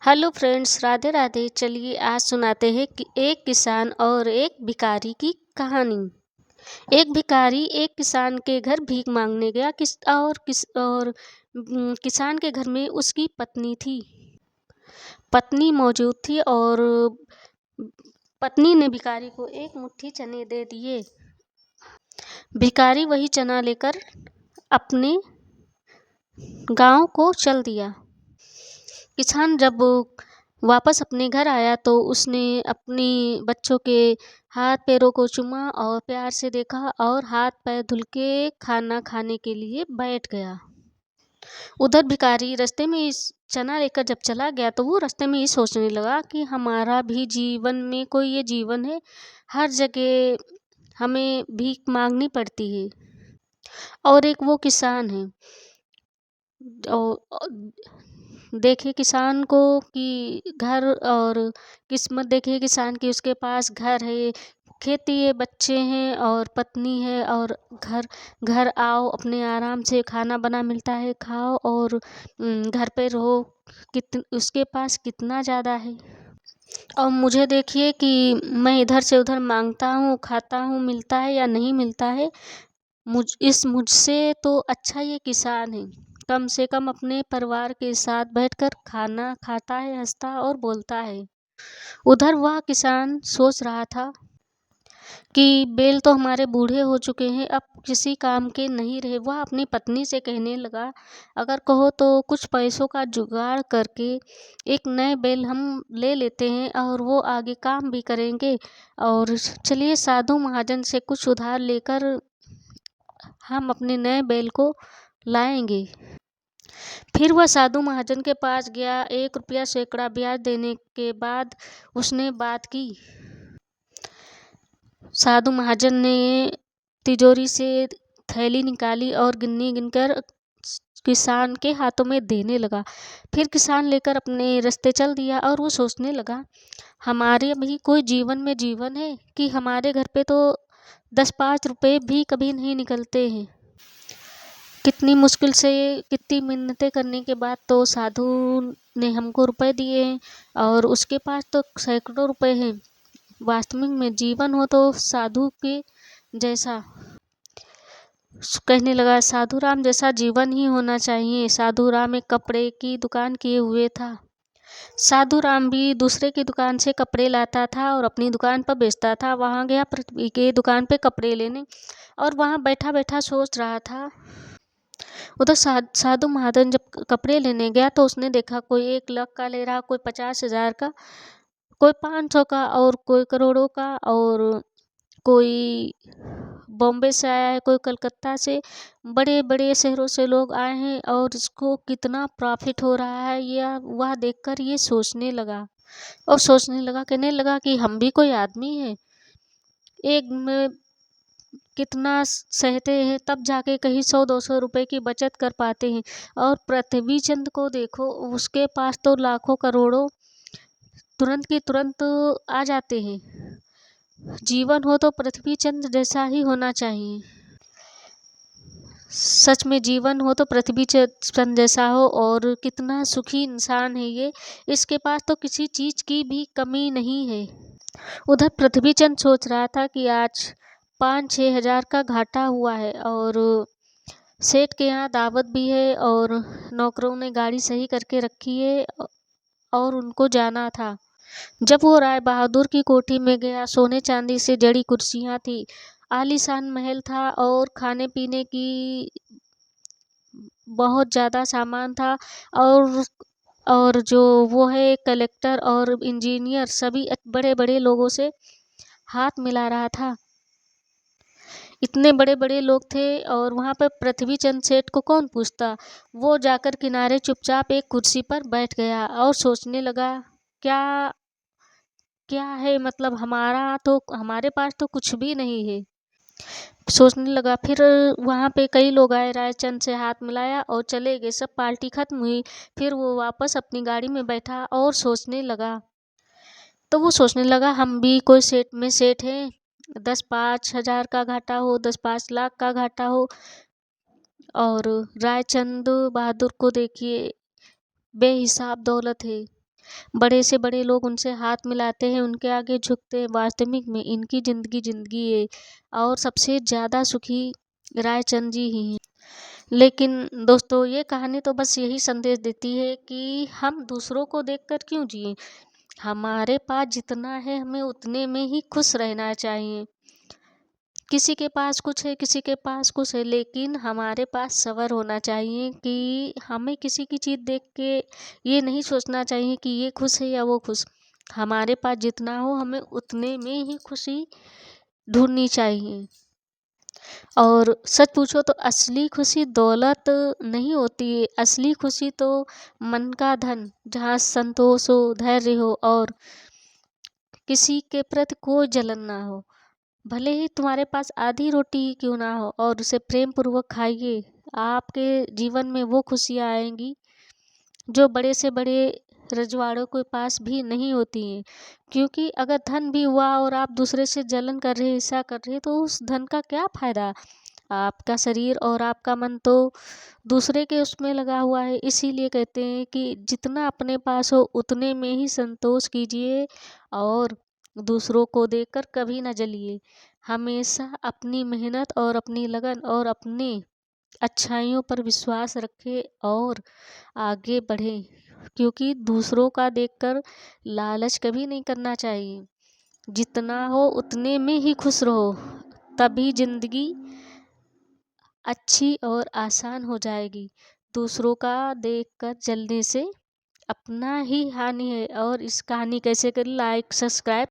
Hello friends, Radhe Radhe. चलिए आज सुनाते हैं कि एक किसान और एक भिखारी की कहानी। एक भिखारी एक किसान के घर भीख मांगने गया। किसान के घर में उसकी पत्नी थी। पत्नी मौजूद थी और पत्नी ने भिखारी को एक मुट्ठी चने दे दिए। भिखारी वही चना लेकर अपने गांव को चल दिया। किसान जब वापस अपने घर आया तो उसने अपनी बच्चों के हाथ पैरों को चूमा और प्यार से देखा और हाथ पैर धुल के खाना खाने के लिए बैठ गया। उधर भिखारी रास्ते में इस चना लेकर जब चला गया तो वो रास्ते में ही सोचने लगा कि हमारा भी जीवन में कोई ये जीवन है, हर जगह हमें भीख मांगनी पड़ती है। और एक वो किसान है और देखे किसान को कि घर और किस्मत देखे किसान की, उसके पास घर है, खेती है, बच्चे हैं और पत्नी है और घर आओ, अपने आराम से खाना बना मिलता है, खाओ और घर पे रहो। उसके पास कितना ज़्यादा है। और मुझे देखिए कि मैं इधर से उधर मांगता हूँ, खाता हूँ, मिलता है या नहीं मिलता है। मुझसे तो अच्छा ये किसान है, कम से कम अपने परिवार के साथ बैठकर खाना खाता है, हंसता और बोलता है। उधर वह किसान सोच रहा था कि बैल तो हमारे बूढ़े हो चुके हैं, अब किसी काम के नहीं रहे। वह अपनी पत्नी से कहने लगा, अगर कहो तो कुछ पैसों का जुगाड़ करके एक नए बैल हम ले लेते हैं और वो आगे काम भी करेंगे। और चलिए साधु महाजन से कुछ उधार लेकर हम अपने नए बैल को लाएंगे। फिर वह साधु महाजन के पास गया। 1 रुपया सैकड़ा ब्याज देने के बाद उसने बात की। साधु महाजन ने तिजोरी से थैली निकाली और गिन्नी गिनकर किसान के हाथों में देने लगा। फिर किसान लेकर अपने रास्ते चल दिया और वो सोचने लगा, हमारे भी कोई जीवन में जीवन है कि हमारे घर पे तो 10-5 रुपए भी कभी नहीं निकलते हैं। कितनी मुश्किल से, कितनी मिन्नतें करने के बाद तो साधु ने हमको रुपए दिए हैं और उसके पास तो सैकड़ों रुपए हैं। वास्तविक में जीवन हो तो साधु के जैसा, कहने लगा, साधु राम जैसा जीवन ही होना चाहिए। साधु राम एक कपड़े की दुकान किए हुए था। साधु राम भी दूसरे की दुकान से कपड़े लाता था और अपनी दुकान पर बेचता था। वहाँ गया पृथ्वी के दुकान पे कपड़े लेने और वहाँ बैठा बैठा सोच रहा था। उधर साधु महाजन जब कपड़े लेने गया तो उसने देखा कोई 1 लाख का ले रहा, कोई 50,000 का, कोई 500 का और कोई करोड़ों का, और कोई बॉम्बे से आया है, कोई कलकत्ता से, बड़े बड़े शहरों से लोग आए हैं और इसको कितना प्रॉफिट हो रहा है यह वह देखकर ये सोचने लगा। और सोचने लगा, कहने लगा कि हम भी कोई आदमी है, एक में कितना सहते हैं तब जाके कहीं 100-200 रुपए की बचत कर पाते हैं। और पृथ्वी चंद को देखो, उसके पास तो लाखों करोड़ों तुरंत की तुरंत आ जाते हैं। जीवन हो तो पृथ्वी चंद जैसा ही होना चाहिए। सच में जीवन हो तो पृथ्वी चंद जैसा हो। और कितना सुखी इंसान है ये, इसके पास तो किसी चीज की भी कमी नहीं है। उधर पृथ्वी चंद सोच रहा था कि आज 5-6 हजार का घाटा हुआ है और सेठ के यहाँ दावत भी है और नौकरों ने गाड़ी सही करके रखी है और उनको जाना था। जब वो राय बहादुर की कोठी में गया, सोने चांदी से जड़ी कुर्सियाँ थी, आलीशान महल था और खाने पीने की बहुत ज़्यादा सामान था। और जो वो है कलेक्टर और इंजीनियर, सभी बड़े बड़े लोगों से हाथ मिला रहा था। इतने बड़े बड़े लोग थे और वहाँ पर पृथ्वी चंद सेठ को कौन पूछता। वो जाकर किनारे चुपचाप एक कुर्सी पर बैठ गया और सोचने लगा, क्या क्या है, मतलब हमारे पास तो कुछ भी नहीं है। सोचने लगा। फिर वहाँ पे कई लोग आए, रायचंद से हाथ मिलाया और चले गए। सब पार्टी खत्म हुई। फिर वो वापस अपनी गाड़ी में बैठा और सोचने लगा। तो वो सोचने लगा, हम भी कोई सेठ में सेठ हैं, 10-5 हजार का घाटा हो, 10-5 लाख का घाटा हो। और रायचंद बहादुर को देखिए, बेहिसाब दौलत है। बड़े से बड़े लोग उनसे हाथ मिलाते हैं, उनके आगे झुकते हैं। वास्तविक में इनकी ज़िंदगी है और सबसे ज़्यादा सुखी रायचंद जी ही हैं। लेकिन दोस्तों, ये कहानी तो बस यही संदेश देती है कि हम दूसरों को देखकर क्यों जिएं। हमारे पास जितना है हमें उतने में ही खुश रहना चाहिए। किसी के पास कुछ है, किसी के पास कुछ है, लेकिन हमारे पास सब्र होना चाहिए कि हमें किसी की चीज़ देख के ये नहीं सोचना चाहिए कि ये खुश है या वो खुश। हमारे पास जितना हो हमें उतने में ही खुशी ढूंढनी चाहिए। और सच पूछो तो असली खुशी दौलत नहीं होती है। असली खुशी तो मन का धन, जहाँ संतोष हो, धैर्य हो और किसी के प्रति कोई जलन ना हो। भले ही तुम्हारे पास आधी रोटी ही क्यों ना हो और उसे प्रेम पूर्वक खाइए, आपके जीवन में वो खुशियाँ आएंगी जो बड़े से बड़े रजवाड़ों के पास भी नहीं होती हैं। क्योंकि अगर धन भी हुआ और आप दूसरे से जलन कर रहे, ईर्ष्या कर रहे, तो उस धन का क्या फ़ायदा। आपका शरीर और आपका मन तो दूसरे के उसमें लगा हुआ है। इसीलिए कहते हैं कि जितना अपने पास हो उतने में ही संतोष कीजिए और दूसरों को देखकर कभी न जलिए। हमेशा अपनी मेहनत और अपनी लगन और अपनी अच्छाइयों पर विश्वास रखें और आगे बढ़ें। क्योंकि दूसरों का देखकर लालच कभी नहीं करना चाहिए। जितना हो उतने में ही खुश रहो, तभी ज़िंदगी अच्छी और आसान हो जाएगी। दूसरों का देखकर जलने से अपना ही हानि है। और इस कहानी कैसे करें, लाइक सब्सक्राइब